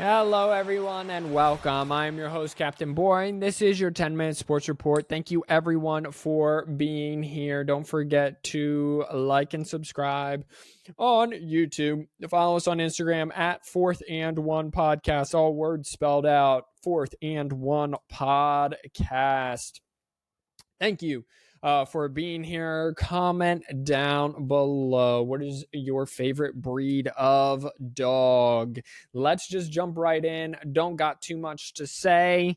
Hello, everyone, and welcome. I'm your host, Captain Boring. This is your 10-minute sports report. Thank you, everyone, for being here. Don't forget to like and subscribe on YouTube. Follow us on Instagram at 4th and 1 podcast, all words spelled out, 4th and 1 podcast. Thank you for being here. Comment down below. What is your favorite breed of dog? Let's just jump right in. Don't got too much to say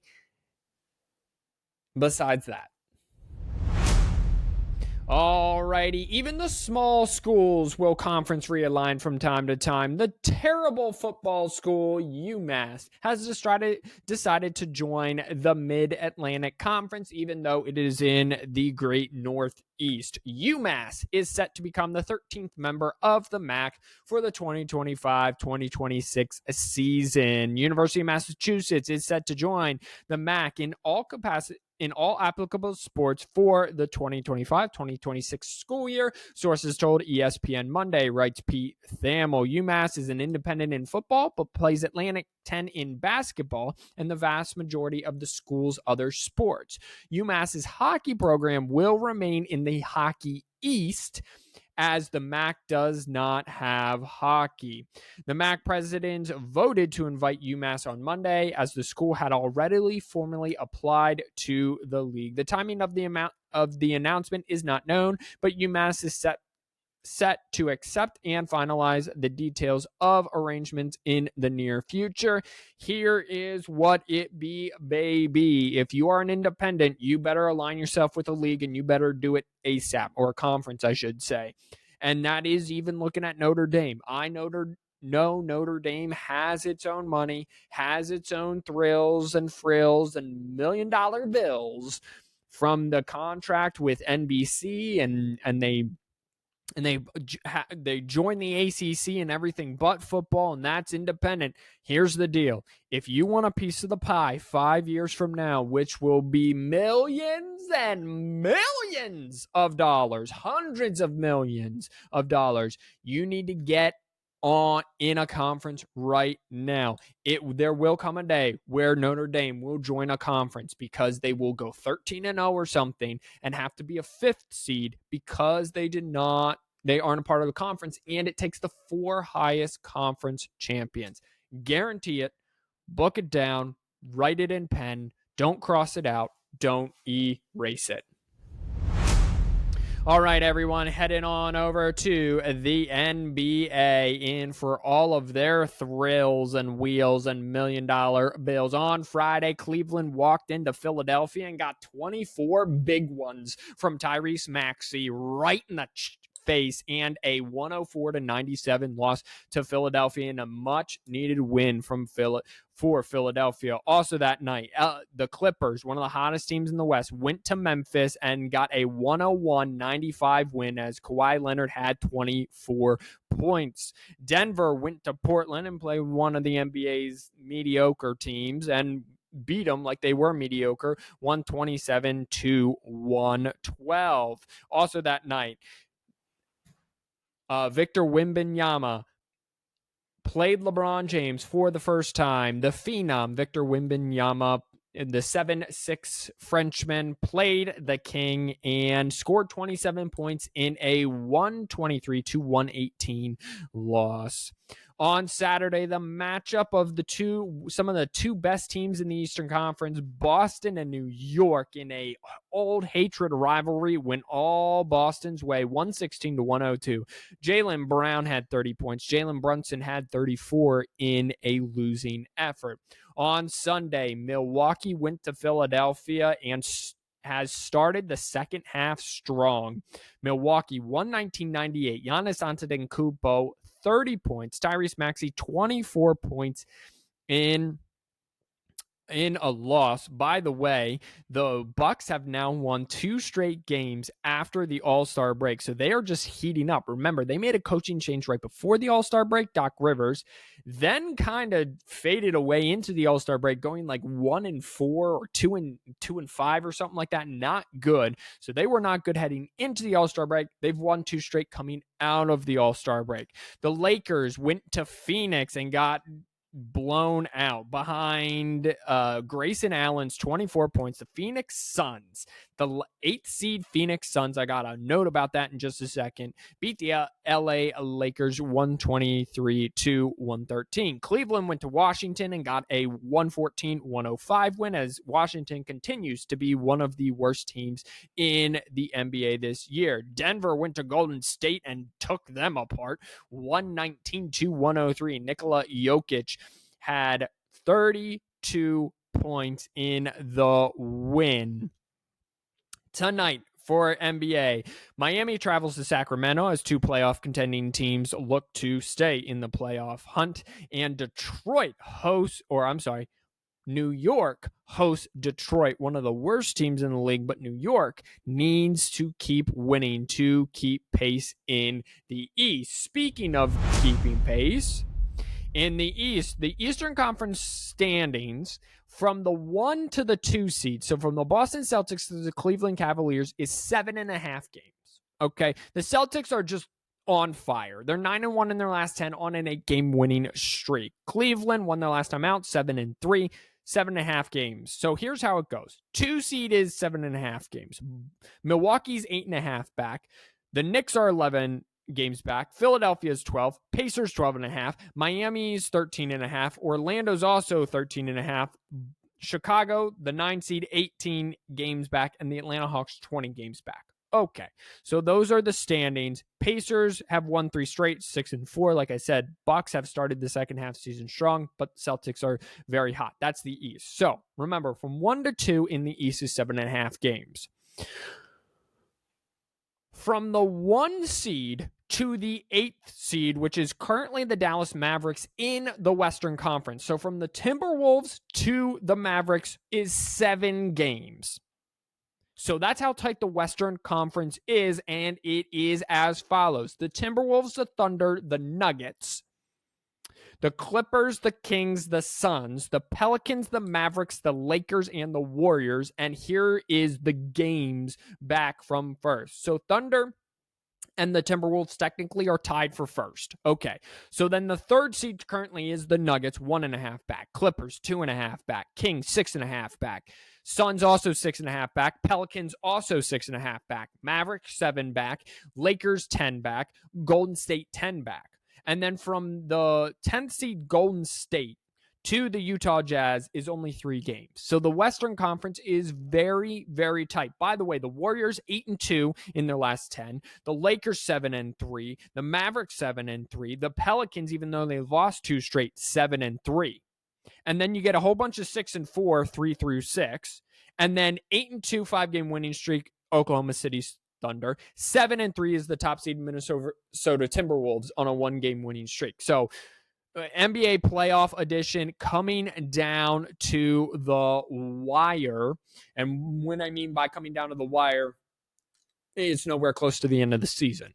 besides that. Alrighty, even the small schools will conference realign from time to time. The terrible football school, UMASS, has decided to join the Mid-Atlantic Conference, even though it is in the Great Northeast. UMASS is set to become the 13th member of the MAC for the 2025-2026 season. University of Massachusetts is set to join the MAC in all applicable sports for the 2025-2026 school year, sources told ESPN Monday, writes Pete Thamel. UMass is an independent in football, but plays Atlantic 10 in basketball and the vast majority of the school's other sports. UMass's hockey program will remain in the Hockey East, as the MAC does not have hockey. The MAC president voted to invite UMass on Monday, as the school had already formally applied to the league. The timing of the announcement is not known, but UMass is set to accept and finalize the details of arrangements in the near future. Here is what it be, baby. If you are an independent, you better align yourself with a league, and you better do it ASAP, or a conference, I should say. And that is even looking at Notre Dame. Notre Dame has its own money, has its own thrills and frills and million-dollar bills from the contract with NBC, and they join the ACC and everything but football, and that's independent. Here's the deal. If you want a piece of the pie 5 years from now, which will be millions and millions of dollars, hundreds of millions of dollars, you need to get on in a conference right now. There will come a day where Notre Dame will join a conference, because they will go 13-0 or something and have to be a fifth seed because they aren't a part of the conference, and it takes the 4 highest conference champions. Guarantee it. Book it down. Write it in pen. Don't cross it out. Don't erase it. All right, everyone, heading on over to the NBA in for all of their thrills and wheels and million-dollar bills. On Friday, Cleveland walked into Philadelphia and got 24 big ones from Tyrese Maxey right in the face, and a 104-97 loss to Philadelphia, and a much-needed win for Philadelphia. Also that night, the Clippers, one of the hottest teams in the West, went to Memphis and got a 101-95 win, as Kawhi Leonard had 24 points. Denver went to Portland and played one of the NBA's mediocre teams and beat them like they were mediocre, 127-112. Also that night, Victor Wembanyama played LeBron James for the first time. The phenom Victor Wembanyama, the 7'6" Frenchman, played the King and scored 27 points in a 123-118 loss. On Saturday, the matchup of some of the two best teams in the Eastern Conference, Boston and New York, in a old hatred rivalry, went all Boston's way, 116-102. Jaylen Brown had 30 points. Jalen Brunson had 34 in a losing effort. On Sunday, Milwaukee went to Philadelphia and has started the second half strong. Milwaukee 119-98. Giannis Antetokounmpo 30 points. Tyrese Maxey 24 points in a loss. By the way, the Bucks have now won 2 straight games after the All-Star break, so they are just heating up. Remember, they made a coaching change right before the All-Star break, Doc Rivers, then kind of faded away into the All-Star break, going like 1-4 or 2-5 or something like that. Not good. So they were not good heading into the All-Star break. They've won 2 straight coming out of the All-Star break. The Lakers went to Phoenix and got blown out behind Grayson Allen's 24 points. The Phoenix Suns, the 8th seed Phoenix Suns, I got a note about that in just a second, beat the LA Lakers 123-113. Cleveland went to Washington and got a 114-105 win, as Washington continues to be one of the worst teams in the NBA this year. Denver went to Golden State and took them apart 119-103. Nikola Jokic had 32 points in the win. Tonight for NBA, Miami travels to Sacramento as 2 playoff contending teams look to stay in the playoff hunt, and New York hosts Detroit, one of the worst teams in the league, but New York needs to keep winning to keep pace in the East. Speaking of keeping pace, in the East, the Eastern Conference standings from the 1 to the 2 seed, so from the Boston Celtics to the Cleveland Cavaliers, is 7.5 games. Okay, the Celtics are just on fire. They're 9-1 in their last 10 on an 8-game winning streak. Cleveland won their last time out, 7-3, 7.5 games. So here's how it goes. 2 seed is 7.5 games. Milwaukee's 8.5 back. The Knicks are 11 games back. Philadelphia's 12. Pacers 12.5. Miami's 13.5. Orlando's also 13.5. Chicago, the 9 seed, 18 games back, and the Atlanta Hawks 20 games back. Okay, so those are the standings. Pacers have won 3 straight, 6-4. Like I said, Bucks have started the second half season strong, but Celtics are very hot. That's the East. So remember, from 1 to 2 in the East is 7.5 games. From the 1 seed to the 8th seed, which is currently the Dallas Mavericks in the Western Conference. So from the Timberwolves to the Mavericks is 7 games. So that's how tight the Western Conference is, and it is as follows. The Timberwolves, the Thunder, the Nuggets, the Clippers, the Kings, the Suns, the Pelicans, the Mavericks, the Lakers, and the Warriors. And here is the games back from first. So Thunder and the Timberwolves technically are tied for first. Okay, so then the 3rd seed currently is the Nuggets, 1.5 back. Clippers, 2.5 back. Kings, 6.5 back. Suns also 6.5 back. Pelicans also 6.5 back. Mavericks 7 back. Lakers 10 back. Golden State 10 back. And then from the 10th seed Golden State to the Utah Jazz is only 3 games. So the Western Conference is very, very tight. By the way, the Warriors 8-2 in their last 10. The Lakers 7-3. The Mavericks 7-3. The Pelicans, even though they've lost 2 straight, 7-3. And then you get a whole bunch of 6-4, 3 through 6. And then 8-2, 5-game winning streak, Oklahoma City Thunder. 7-3 is the top seed Minnesota Timberwolves on a 1-game winning streak. So NBA playoff edition coming down to the wire. And when I mean by coming down to the wire, it's nowhere close to the end of the season.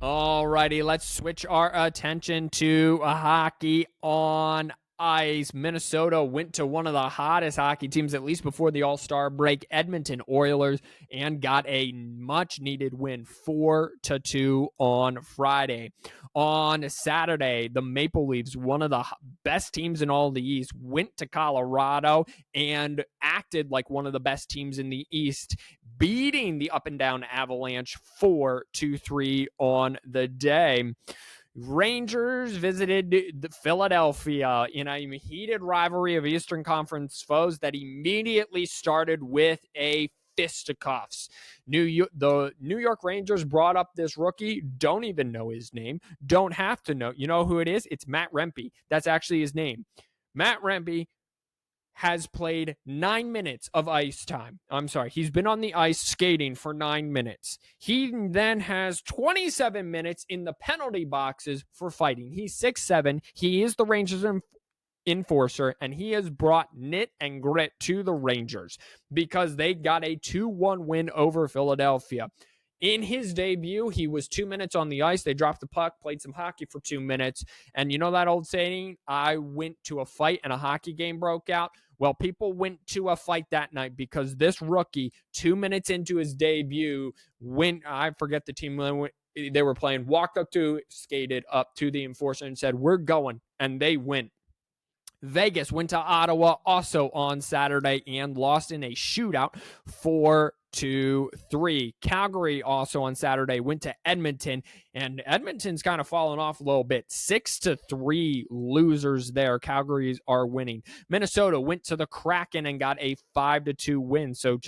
Alrighty, let's switch our attention to hockey on ice. Minnesota went to one of the hottest hockey teams, at least before the All-Star break, Edmonton Oilers, and got a much-needed win, 4-2 on Friday. On Saturday, the Maple Leafs, one of the best teams in all of the East, went to Colorado and acted like one of the best teams in the East, beating the up-and-down Avalanche 4-3 on the day. Rangers visited Philadelphia in a heated rivalry of Eastern Conference foes that immediately started with a fisticuffs. The New York Rangers brought up this rookie, don't even know his name, don't have to know. You know who it is? It's Matt Rempe. That's actually his name. Matt Rempe has played 9 minutes of ice time. I'm sorry, he's been on the ice skating for 9 minutes. He then has 27 minutes in the penalty boxes for fighting. He's 6'7". He is the Rangers enforcer, and he has brought nit and grit to the Rangers because they got a 2-1 win over Philadelphia. In his debut, he was 2 minutes on the ice. They dropped the puck, played some hockey for 2 minutes. And you know that old saying, I went to a fight and a hockey game broke out? Well, people went to a fight that night because this rookie, 2 minutes into his debut, I forget the team they were playing, walked up to, skated up to the enforcer and said, "We're going," and they went. Vegas went to Ottawa also on Saturday and lost in a shootout 4-3. Calgary also on Saturday went to Edmonton, and Edmonton's kind of fallen off a little bit. 6-3 losers there. Calgary's are winning. Minnesota went to the Kraken and got a 5-2 win. So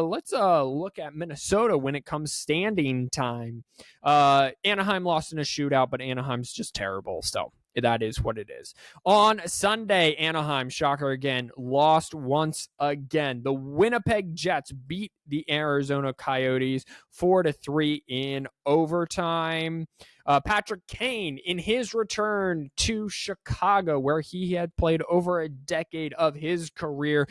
let's look at Minnesota when it comes standing time. Anaheim lost in a shootout, but Anaheim's just terrible. So that is what it is. On Sunday, Anaheim, shocker again, lost once again. The Winnipeg Jets beat the Arizona Coyotes 4-3 in overtime. Patrick Kane, in his return to Chicago, where he had played over a decade of his career,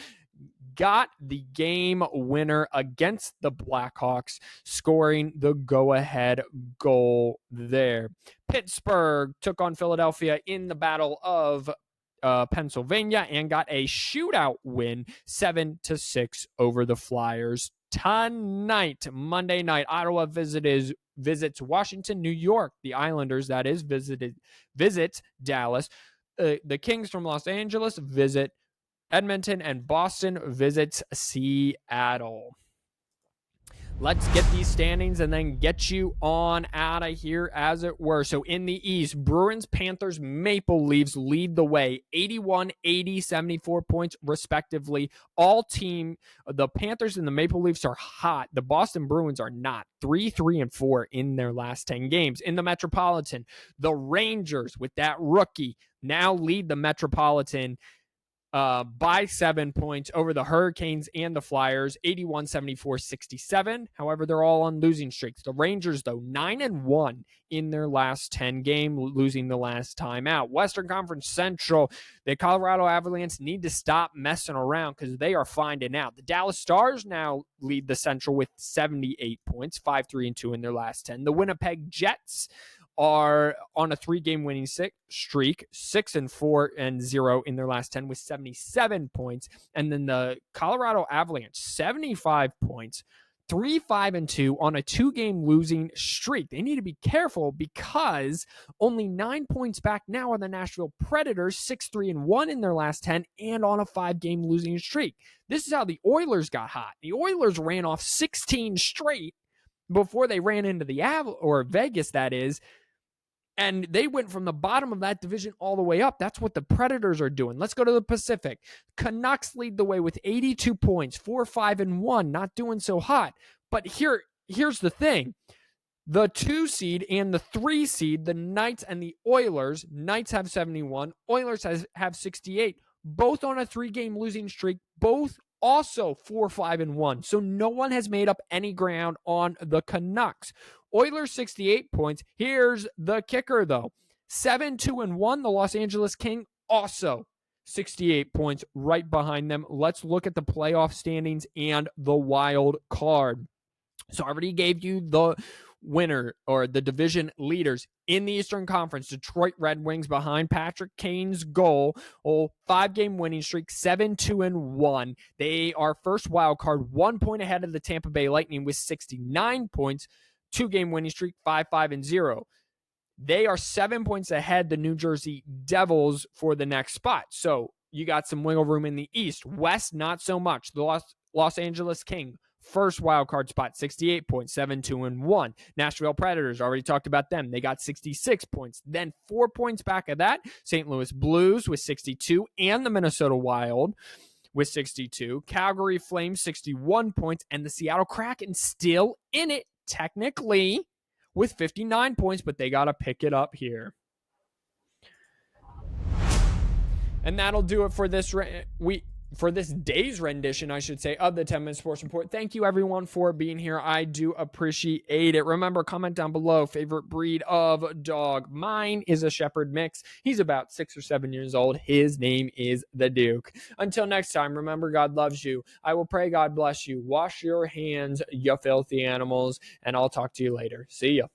got the game winner against the Blackhawks, scoring the go-ahead goal there. Pittsburgh took on Philadelphia in the Battle of Pennsylvania and got a shootout win, 7-6 over the Flyers. Tonight, Monday night, Ottawa visits Washington, New York. The Islanders, that is, visit Dallas. The Kings from Los Angeles visit Edmonton, and Boston visits Seattle. Let's get these standings and then get you on out of here, as it were. So in the East, Bruins, Panthers, Maple Leafs lead the way, 81, 80, 74 points respectively. The Panthers and the Maple Leafs are hot. The Boston Bruins are not. 3-4 in their last 10 games. In the Metropolitan, the Rangers, with that rookie, now lead the Metropolitan by 7 points over the Hurricanes and the Flyers, 81, 74, 67. However, they're all on losing streaks. The Rangers, though, 9-1 in their last 10 games, losing the last time out. Western Conference Central, the Colorado Avalanche need to stop messing around because they are finding out. The Dallas Stars now lead the Central with 78 points, 5-3-2 in their last 10. The Winnipeg Jets are on a 3-game winning streak, 6-4-0 in their last 10 with 77 points. And then the Colorado Avalanche, 75 points, 3-5-2 on a 2-game losing streak. They need to be careful because only 9 points back now are the Nashville Predators, 6-3-1 in their last 10 and on a 5-game losing streak. This is how the Oilers got hot. The Oilers ran off 16 straight before they ran into the Vegas, that is. And they went from the bottom of that division all the way up. That's what the Predators are doing. Let's go to the Pacific. Canucks lead the way with 82 points, 4-5-1, not doing so hot. But here's the thing. The 2 seed and the 3 seed, the Knights and the Oilers, Knights have 71, Oilers have 68, both on a 3-game losing streak, both also 4-5-1. So no one has made up any ground on the Canucks. Oilers 68 points. Here's the kicker, though. 7-2-1. The Los Angeles Kings also 68 points right behind them. Let's look at the playoff standings and the wild card. So I already gave you the winner or the division leaders in the Eastern Conference. Detroit Red Wings behind Patrick Kane's goal. 5-game winning streak, 7-2-1. They are first wild card, 1 point ahead of the Tampa Bay Lightning with 69 points. 2-game winning streak, 5-5-0. They are 7 points ahead the New Jersey Devils for the next spot. So you got some wiggle room in the East. West, not so much. The Los Angeles Kings, first wild card spot, 68 points, 7-2-1. Nashville Predators, already talked about them. They got 66 points. Then 4 points back of that, St. Louis Blues with 62 and the Minnesota Wild with 62. Calgary Flames, 61 points. And the Seattle Kraken still in it, technically, with 59 points, but they got to pick it up here. And that'll do it for this day's rendition, I should say, of the 10-Minute Sports Report. Thank you, everyone, for being here. I do appreciate it. Remember, comment down below, favorite breed of dog. Mine is a Shepherd mix. He's about 6 or 7 years old. His name is the Duke. Until next time, remember, God loves you. I will pray God bless you. Wash your hands, you filthy animals, and I'll talk to you later. See ya.